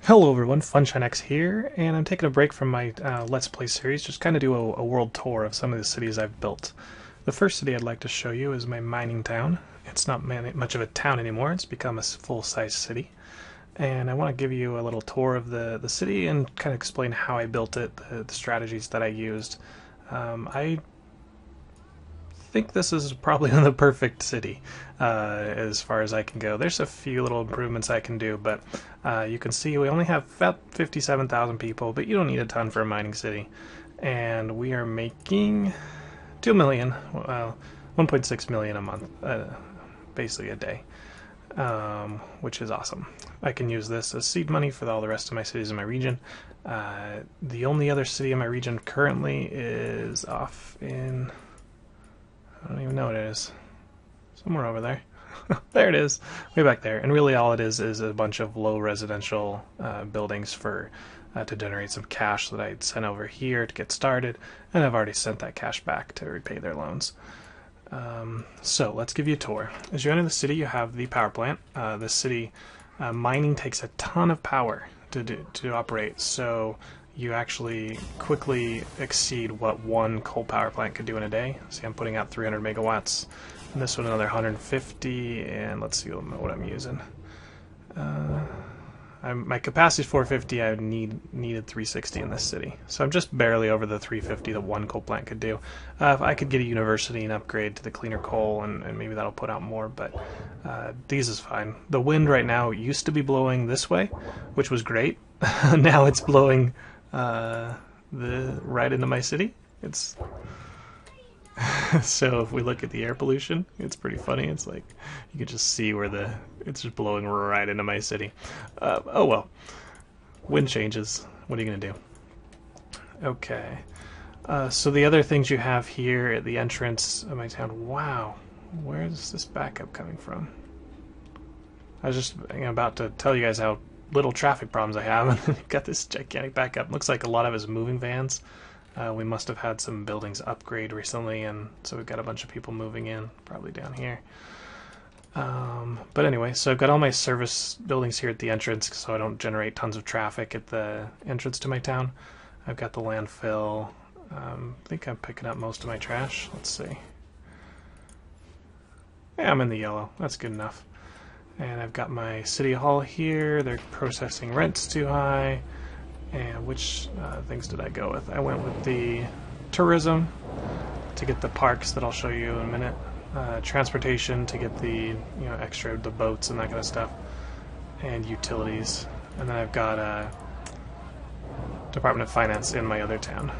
Hello everyone, FunshineX here, and I'm taking a break from my Let's Play series, just kind of do a world tour of some of the cities I've built. The first city I'd like to show you is my mining town. It's not much of a town anymore, it's become a full-size city. And I want to give you a little tour of the city and kind of explain how I built it, the strategies that I used. I think this is probably the perfect city as far as I can go. There's a few little improvements I can do, but you can see we only have about 57,000 people, but you don't need a ton for a mining city. And we are making 2 million, 1.6 million a month, basically a day, which is awesome. I can use this as seed money for all the rest of my cities in my region. The only other city in my region currently is off in... I don't even know what it is. Somewhere over there. There it is, way back there. And really all it is a bunch of low residential buildings for to generate some cash that I'd sent over here to get started, and I've already sent that cash back to repay their loans. So let's give you a tour. As you enter the city, you have the power plant. The city mining takes a ton of power to operate, so you actually quickly exceed what one coal power plant could do in a day. See, I'm putting out 300 megawatts, and this one another 150, and let's see what I'm using. My capacity is 450, I needed 360 in this city. So I'm just barely over the 350 that one coal plant could do. If I could get a university and upgrade to the cleaner coal, and maybe that'll put out more, but these is fine. The wind right now used to be blowing this way, which was great. Now it's blowing right into my city. It's so if we look at the air pollution, it's pretty funny. It's like you can just see where it's just blowing right into my city. Oh well, wind changes. What are you gonna do? Okay. So the other things you have here at the entrance of my town. Wow, where is this backup coming from? I was just about to tell you guys how little traffic problems I have, and then you've got this gigantic backup. Looks like a lot of it is moving vans. We must have had some buildings upgrade recently, and so we've got a bunch of people moving in, probably down here. But anyway, so I've got all my service buildings here at the entrance, so I don't generate tons of traffic at the entrance to my town. I've got the landfill. I think I'm picking up most of my trash. Let's see. Yeah, I'm in the yellow. That's good enough. And I've got my city hall here. They're processing rents too high. And which things did I go with? I went with the tourism to get the parks that I'll show you in a minute. Transportation to get the the boats and that kind of stuff. And utilities. And then I've got Department of Finance in my other town.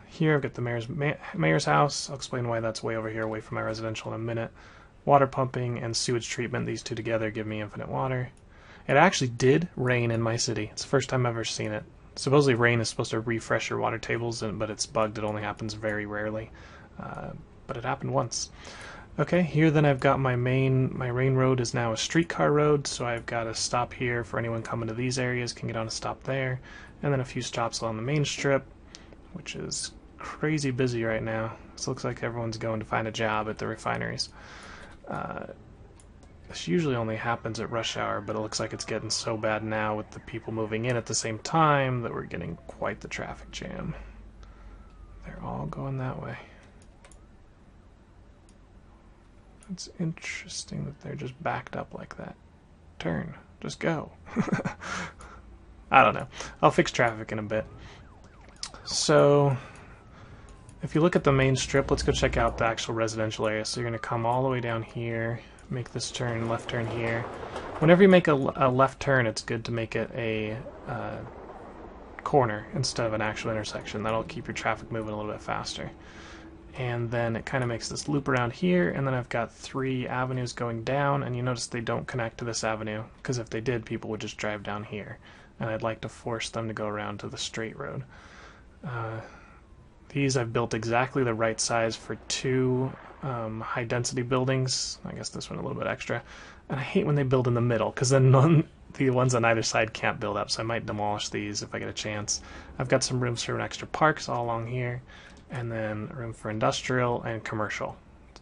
Here I've got the mayor's house. I'll explain why that's way over here, away from my residential in a minute. Water pumping and sewage treatment, these two together give me infinite water. It actually did rain in my city. It's the first time I've ever seen it. Supposedly rain is supposed to refresh your water tables, but it's bugged. It only happens very rarely. But it happened once. Okay, here then I've got my rain road is now a streetcar road, so I've got a stop here for anyone coming to these areas can get on a stop there. And then a few stops along the main strip, which is crazy busy right now. This looks like everyone's going to find a job at the refineries. This usually only happens at rush hour, but it looks like it's getting so bad now with the people moving in at the same time that we're getting quite the traffic jam. They're all going that way. It's interesting that they're just backed up like that. Turn. Just go. I don't know. I'll fix traffic in a bit. So if you look at the main strip, let's go check out the actual residential area. So you're going to come all the way down here, make this turn, left turn here. Whenever you make a left turn, it's good to make it a corner instead of an actual intersection. That'll keep your traffic moving a little bit faster. And then it kind of makes this loop around here, and then I've got 3 avenues going down, and you notice they don't connect to this avenue, because if they did, people would just drive down here. And I'd like to force them to go around to the straight road. These I've built exactly the right size for 2 high density buildings. I guess this one a little bit extra. And I hate when they build in the middle, because then the ones on either side can't build up, so I might demolish these if I get a chance. I've got some rooms for extra parks all along here, and then room for industrial and commercial.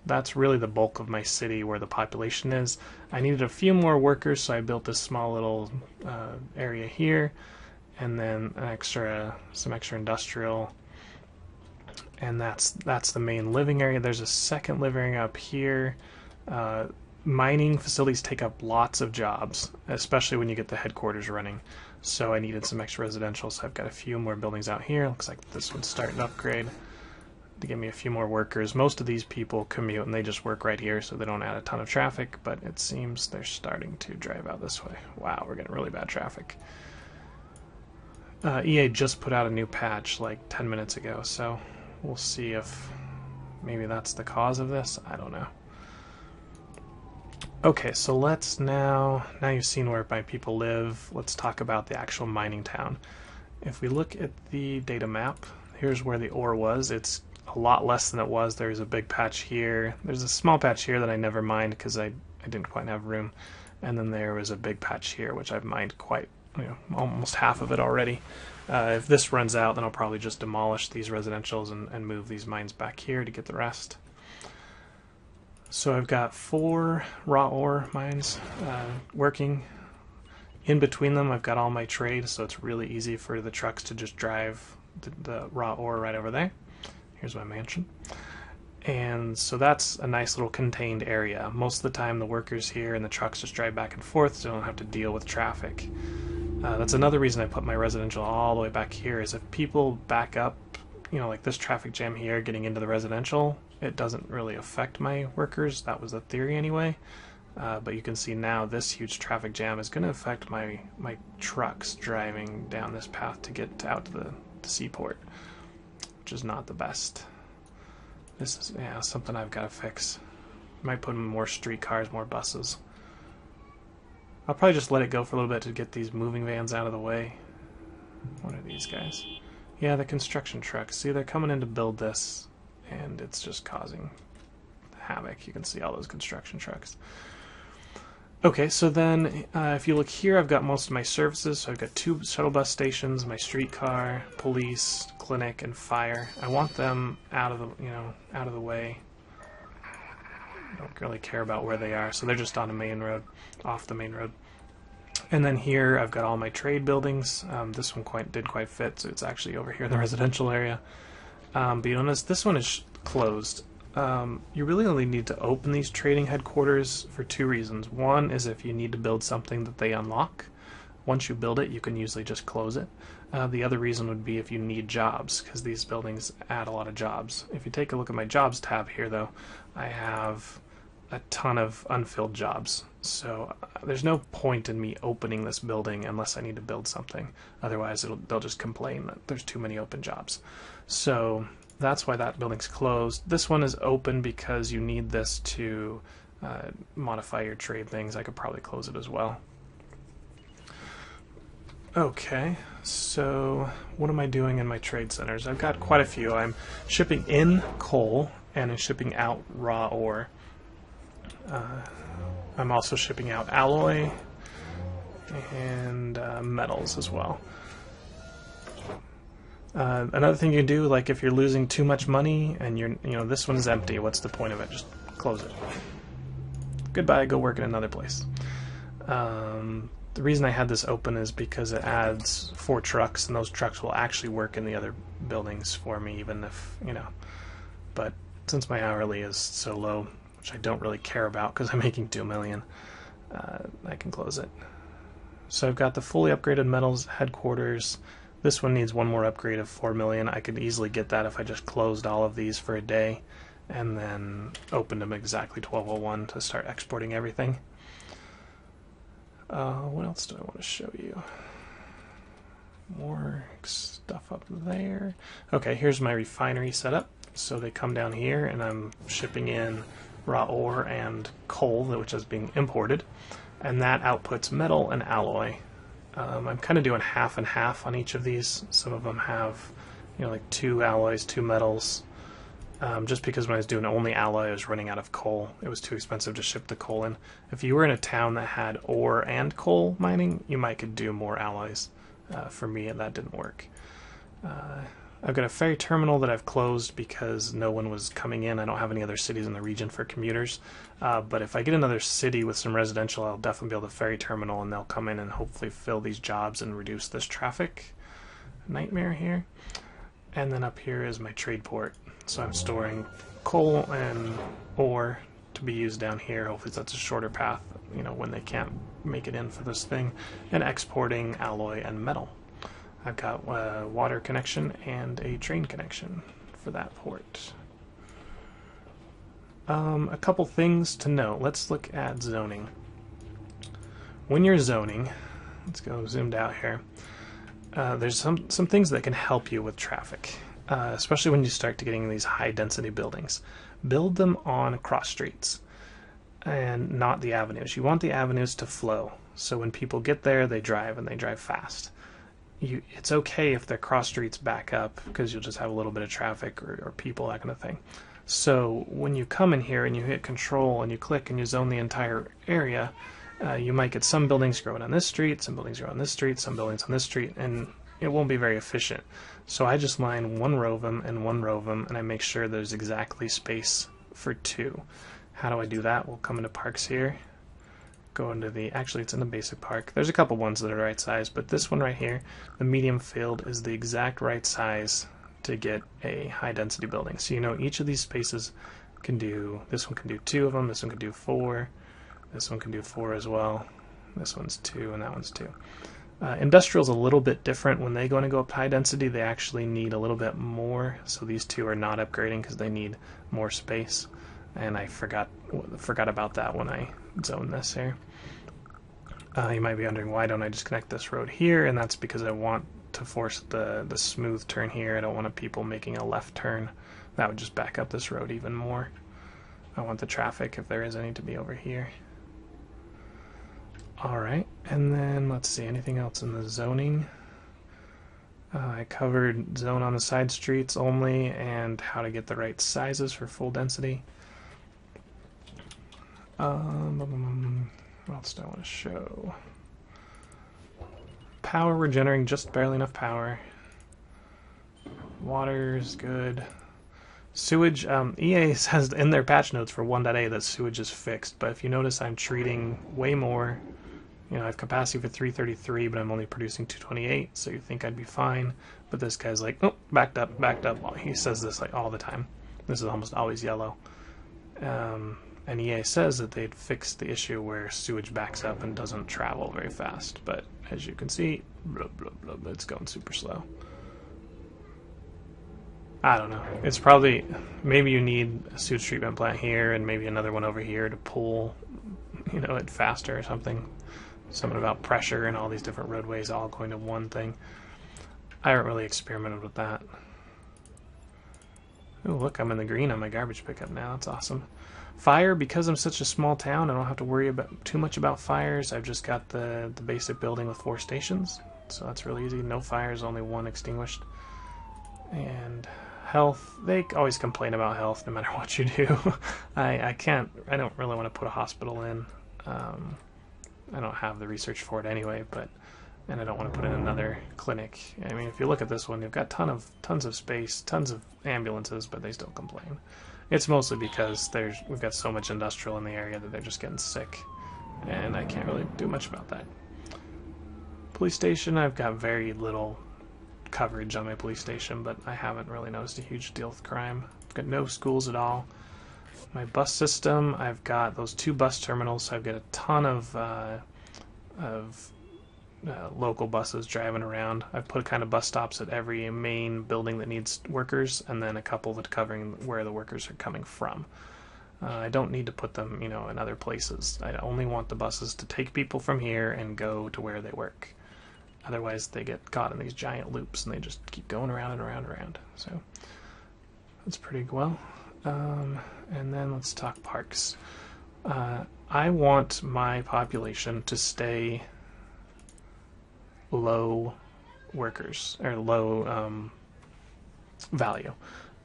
that's really the bulk of my city where the population is. I needed a few more workers, so I built this small little area here, and then some extra industrial, and that's the main living area. There's a second living area up here. Mining facilities take up lots of jobs, especially when you get the headquarters running. So I needed some extra residential, so I've got a few more buildings out here. Looks like this one's starting to upgrade to give me a few more workers. Most of these people commute and they just work right here, so they don't add a ton of traffic, but it seems they're starting to drive out this way. Wow, we're getting really bad traffic. EA just put out a new patch like 10 minutes ago, so we'll see if maybe that's the cause of this. I don't know. Okay, so let's now you've seen where my people live, let's talk about the actual mining town. If we look at the data map, here's where the ore was. It's a lot less than it was. There's a big patch here. There's a small patch here that I never mined because I didn't quite have room. And then there was a big patch here, which I've mined quite, almost half of it already. If this runs out, then I'll probably just demolish these residentials and move these mines back here to get the rest. So I've got 4 raw ore mines working. In between them, I've got all my trade, so it's really easy for the trucks to just drive the raw ore right over there. Here's my mansion. And so that's a nice little contained area. Most of the time the workers here and the trucks just drive back and forth, so I don't have to deal with traffic. That's another reason I put my residential all the way back here, is if people back up, like this traffic jam here getting into the residential, it doesn't really affect my workers. That was the theory anyway. But you can see now this huge traffic jam is going to affect my trucks driving down this path to get out to the seaport, which is not the best. This is something I've got to fix. Might put in more streetcars, more buses. I'll probably just let it go for a little bit to get these moving vans out of the way. What are these guys? Yeah, the construction trucks. See, they're coming in to build this, and it's just causing havoc. You can see all those construction trucks. Okay, so then if you look here, I've got most of my services. So I've got 2 shuttle bus stations, my streetcar, police, clinic, and fire. I want them out of the way. I don't really care about where they are, so they're just on the main road, off the main road. And then here I've got all my trade buildings. This one did quite fit, so it's actually over here in the residential area. But you notice this one is closed. You really only need to open these trading headquarters for 2 reasons. One is if you need to build something that they unlock. Once you build it, you can usually just close it. The other reason would be if you need jobs, because these buildings add a lot of jobs. If you take a look at my jobs tab here, though, I have a ton of unfilled jobs. So there's no point in me opening this building unless I need to build something. Otherwise, they'll just complain that there's too many open jobs. So that's why that building's closed. This one is open because you need this to modify your trade things. I could probably close it as well. Okay, so what am I doing in my trade centers? I've got quite a few. I'm shipping in coal and I'm shipping out raw ore. I'm also shipping out alloy and metals as well. Another thing you can do, like if you're losing too much money and this one's empty, what's the point of it? Just close it. Goodbye, go work in another place. The reason I had this open is because it adds 4 trucks, and those trucks will actually work in the other buildings for me, even if, but since my hourly is so low, which I don't really care about because I'm making 2 million, I can close it. So I've got the fully upgraded metals headquarters. This one needs one more upgrade of 4 million. I could easily get that if I just closed all of these for a day and then opened them exactly 12:01 to start exporting everything. What else do I want to show you? More stuff up there. Okay, here's my refinery setup. So they come down here and I'm shipping in raw ore and coal, which is being imported, and that outputs metal and alloy. I'm kind of doing half and half on each of these. Some of them have, like 2 alloys, 2 metals. Just because when I was doing only alloy, I was running out of coal. It was too expensive to ship the coal in. If you were in a town that had ore and coal mining, you might could do more alloys. For me, that didn't work. I've got a ferry terminal that I've closed because no one was coming in. I don't have any other cities in the region for commuters. But if I get another city with some residential, I'll definitely build a ferry terminal, and they'll come in and hopefully fill these jobs and reduce this traffic nightmare here. And then up here is my trade port. So I'm storing coal and ore to be used down here. Hopefully that's a shorter path, you know, when they can't make it in for this thing. And exporting alloy and metal. I've got a water connection and a train connection for that port. A couple things to note. Let's look at zoning. When you're zoning, let's go zoomed out here. There's some things that can help you with traffic, especially when you start to getting these high density buildings. Build them on cross streets and not the avenues. You want the avenues to flow, so when people get there, they drive, and they drive fast. It's okay if their cross streets back up, because you'll just have a little bit of traffic or people, that kind of thing. So when you come in here and you hit control and you click and you zone the entire area, you might get some buildings growing on this street, some buildings growing on this street, some buildings on this street, and it won't be very efficient. So I just line one row of them and one row of them, and I make sure there's exactly space for two. How do I do that? We'll come into parks here. Go into the, actually it's in the basic park. There's a couple ones that are the right size, but this one right here, the medium field, is the exact right size to get a high density building. So you know each of these spaces can do, this one can do 2 of them, this one can do 4, this one can do 4 as well, this one's 2, and that one's 2. Industrial's a little bit different. When they go up to high density, they actually need a little bit more, so these two are not upgrading because they need more space. And I forgot about that when I zone this here. You might be wondering, why don't I just connect this road here? And that's because I want to force the smooth turn here. I don't want people making a left turn. That would just back up this road even more. I want the traffic, if there is any, to be over here. Alright, and then let's see, anything else in the zoning? I covered zone on the side streets only, and how to get the right sizes for full density. What else do I want to show? Power, we're generating just barely enough power. Water's good. Sewage, EA says in their patch notes for 1.8 that sewage is fixed, but if you notice, I'm treating way more. You know, I have capacity for 333, but I'm only producing 228, so you think I'd be fine. But this guy's like, oh, backed up, backed up. Well, he says this like all the time. This is almost always yellow. And EA says that they'd fixed the issue where sewage backs up and doesn't travel very fast. But as you can see, blah, blah, blah, blah, it's going super slow. I don't know. It's probably, maybe you need a sewage treatment plant here and maybe another one over here to pull, you know, it faster or something. Something about pressure and all these different roadways all going to one thing. I haven't really experimented with that. Oh, look, I'm in the green on my garbage pickup now. That's awesome. Fire, because I'm such a small town, I don't have to worry about too much about fires. I've just got the basic building with 4 stations, so that's really easy. No fires, only 1 extinguished. And health, they always complain about health no matter what you do. I don't really want to put a hospital in. I don't have the research for it anyway, and I don't want to put in another clinic. I mean, if you look at this one, you've got tons of space, tons of ambulances, but they still complain. It's mostly because we've got so much industrial in the area that they're just getting sick, and I can't really do much about that. Police station, I've got very little coverage on my police station, but I haven't really noticed a huge deal with crime. I've got no schools at all. My bus system, I've got those 2 bus terminals, so I've got a ton of local buses driving around. I've put kind of bus stops at every main building that needs workers, and then a couple that covering where the workers are coming from. I don't need to put them, you know, in other places. I only want the buses to take people from here and go to where they work. Otherwise, they get caught in these giant loops, and they just keep going around and around and around. So that's pretty well. And then let's talk parks. I want my population to stay low workers, or low value.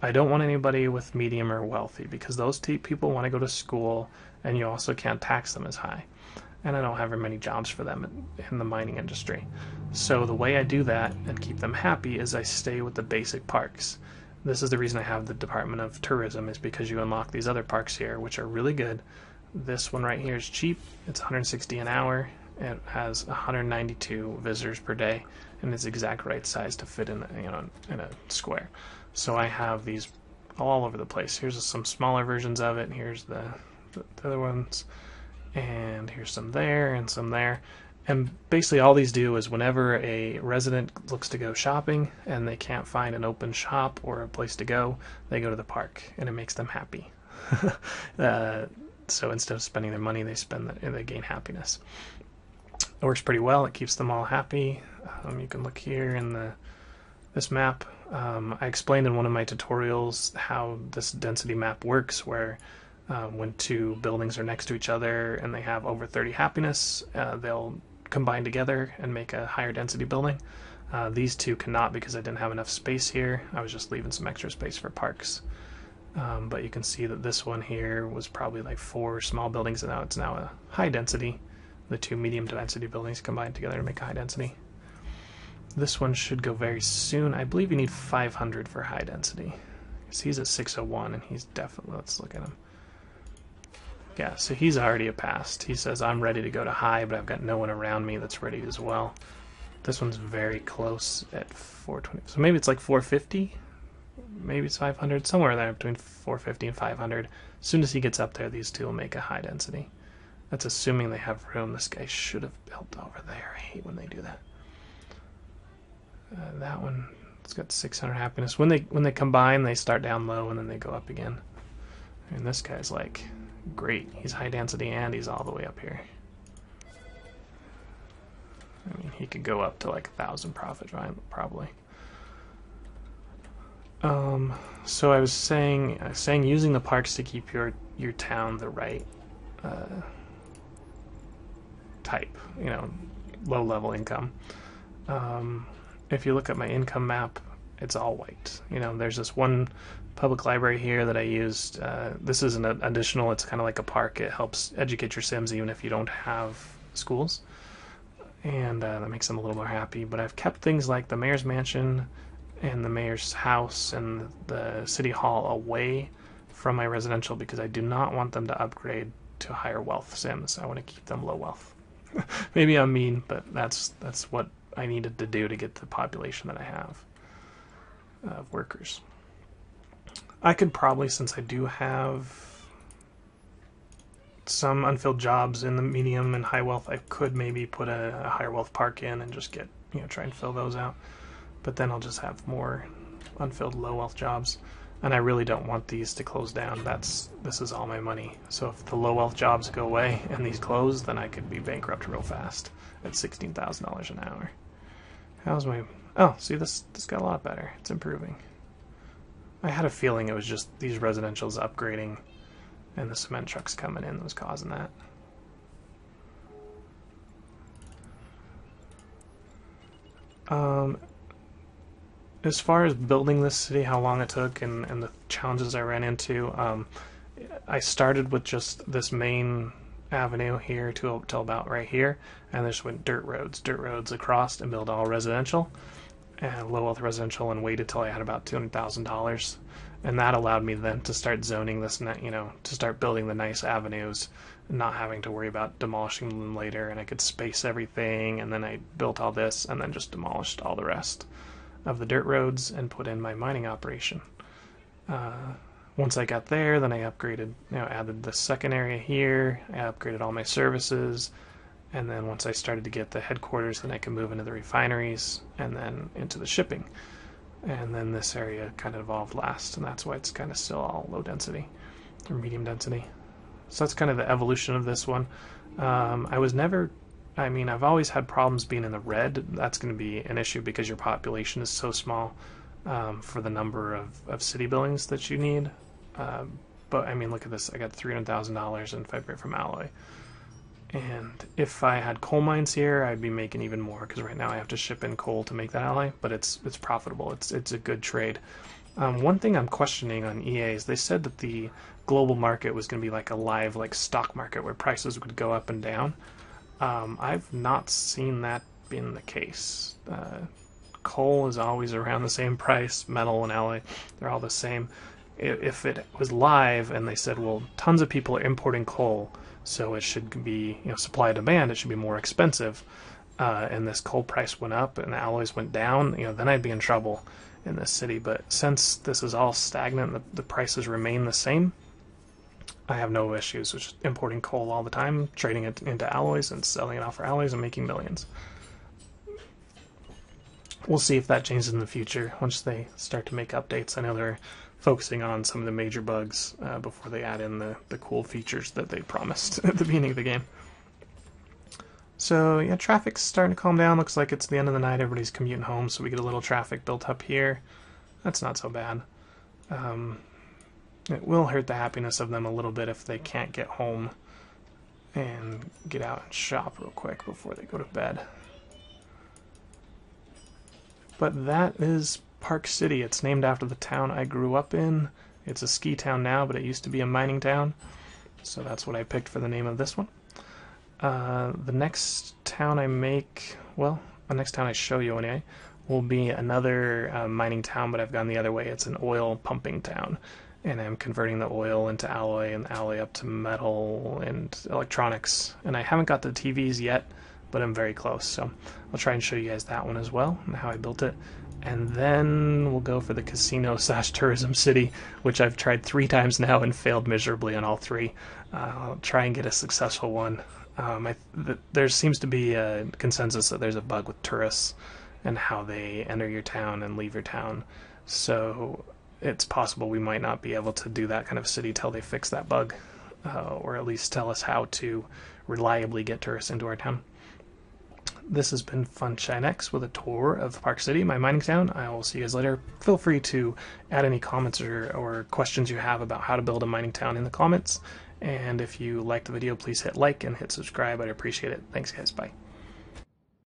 I don't want anybody with medium or wealthy, because those people want to go to school, and you also can't tax them as high. and I don't have very many jobs for them in the mining industry. So the way I do that and keep them happy is I stay with the basic parks. This is the reason I have the Department of Tourism, is because you unlock these other parks here, which are really good. This one right here is cheap. It's 160 an hour. It has 192 visitors per day, and it's exact right size to fit in, in a square. So I have these all over the place. Here's some smaller versions of it. Here's the other ones, and here's some there and some there. And basically all these do is whenever a resident looks to go shopping and they can't find an open shop or a place to go, they go to the park, and it makes them happy. So instead of spending their money, they gain happiness. It works pretty well. It keeps them all happy. You can look here in this map. I explained in one of my tutorials how this density map works, where when two buildings are next to each other and they have over 30 happiness, they'll combine together and make a higher density building. These two cannot because I didn't have enough space here. I was just leaving some extra space for parks. But you can see that this one here was probably like 4 small buildings, and now it's a high density. The 2 medium density buildings combined together to make a high density. This one should go very soon. I believe you need 500 for high density. So he's at 601, and he's definitely, let's look at him. Yeah, so he's already passed. He says, I'm ready to go to high, but I've got no one around me that's ready as well. This one's very close at 420. So maybe it's like 450? Maybe it's 500, somewhere there between 450 and 500. As soon as he gets up there, these two will make a high density. That's assuming they have room. This guy should have built over there. I hate when they do that. That one, it's got 600 happiness. When they combine, they start down low and then they go up again. And this guy's like great. He's high density and he's all the way up here. I mean, he could go up to like 1,000 profit, right? Probably. So I was saying using the parks to keep your town the right type, low level income. If you look at my income map, it's all white. There's this one public library here that I used. This is an additional, it's kind of like a park. It helps educate your Sims even if you don't have schools. And that makes them a little more happy. But I've kept things like the mayor's mansion and the mayor's house and the city hall away from my residential because I do not want them to upgrade to higher wealth Sims. I want to keep them low wealth. Maybe I'm mean, but that's what I needed to do to get the population that I have of workers. I could probably, since I do have some unfilled jobs in the medium and high wealth, I could maybe put a higher wealth park in and just get, try and fill those out. But then I'll just have more unfilled low wealth jobs. And I really don't want these to close down. This is all my money. So if the low wealth jobs go away and these close, then I could be bankrupt real fast at $16,000 an hour. How's my... Oh, see, this got a lot better. It's improving. I had a feeling it was just these residentials upgrading and the cement trucks coming in that was causing that. As far as building this city, how long it took and the challenges I ran into, I started with just this main avenue here till about right here, and just went dirt roads across and build all residential and low wealth residential, and waited till I had about $200,000, and that allowed me then to start zoning this, to start building the nice avenues, not having to worry about demolishing them later, and I could space everything, and then I built all this and then just demolished all the rest of the dirt roads and put in my mining operation. Once I got there, then I upgraded, added the second area here, I upgraded all my services, and then once I started to get the headquarters, then I could move into the refineries and then into the shipping. And then this area kind of evolved last, and that's why it's kind of still all low density or medium density. So that's kind of the evolution of this one. I've always had problems being in the red. That's going to be an issue because your population is so small for the number of city buildings that you need. But I mean, look at this. I got $300,000 in February from alloy. And if I had coal mines here, I'd be making even more because right now I have to ship in coal to make that alloy. But it's profitable. It's a good trade. One thing I'm questioning on EA is they said that the global market was going to be like a live stock market where prices would go up and down. I've not seen that being the case. Coal is always around the same price. Metal and alloy, they're all the same. If it was live and they said, well, tons of people are importing coal, so it should be, supply and demand, it should be more expensive, and this coal price went up and the alloys went down, then I'd be in trouble in this city. But since this is all stagnant, the prices remain the same, I have no issues with just importing coal all the time, trading it into alloys and selling it off for alloys and making millions. We'll see if that changes in the future once they start to make updates. I know they're focusing on some of the major bugs before they add in the cool features that they promised at the beginning of the game. So yeah, traffic's starting to calm down. Looks like it's the end of the night. Everybody's commuting home, so we get a little traffic built up here. That's not so bad. It will hurt the happiness of them a little bit if they can't get home and get out and shop real quick before they go to bed. But that is Park City. It's named after the town I grew up in. It's a ski town now, but it used to be a mining town. So that's what I picked for the name of this one. The next town I make, well, the next town I show you anyway, will be another mining town, but I've gone the other way. It's an oil pumping town. And I'm converting the oil into alloy and the alloy up to metal and electronics. And I haven't got the TVs yet, but I'm very close. So I'll try and show you guys that one as well and how I built it. And then we'll go for the casino/tourism city, which I've tried 3 times now and failed miserably on all 3. I'll try and get a successful one. There seems to be a consensus that there's a bug with tourists and how they enter your town and leave your town. So it's possible we might not be able to do that kind of city till they fix that bug, or at least tell us how to reliably get tourists into our town. This has been FunShineX with a tour of Park City, my mining town. I will see you guys later. Feel free to add any comments or questions you have about how to build a mining town in the comments. And if you liked the video, please hit like and hit subscribe. I'd appreciate it. Thanks, guys. Bye.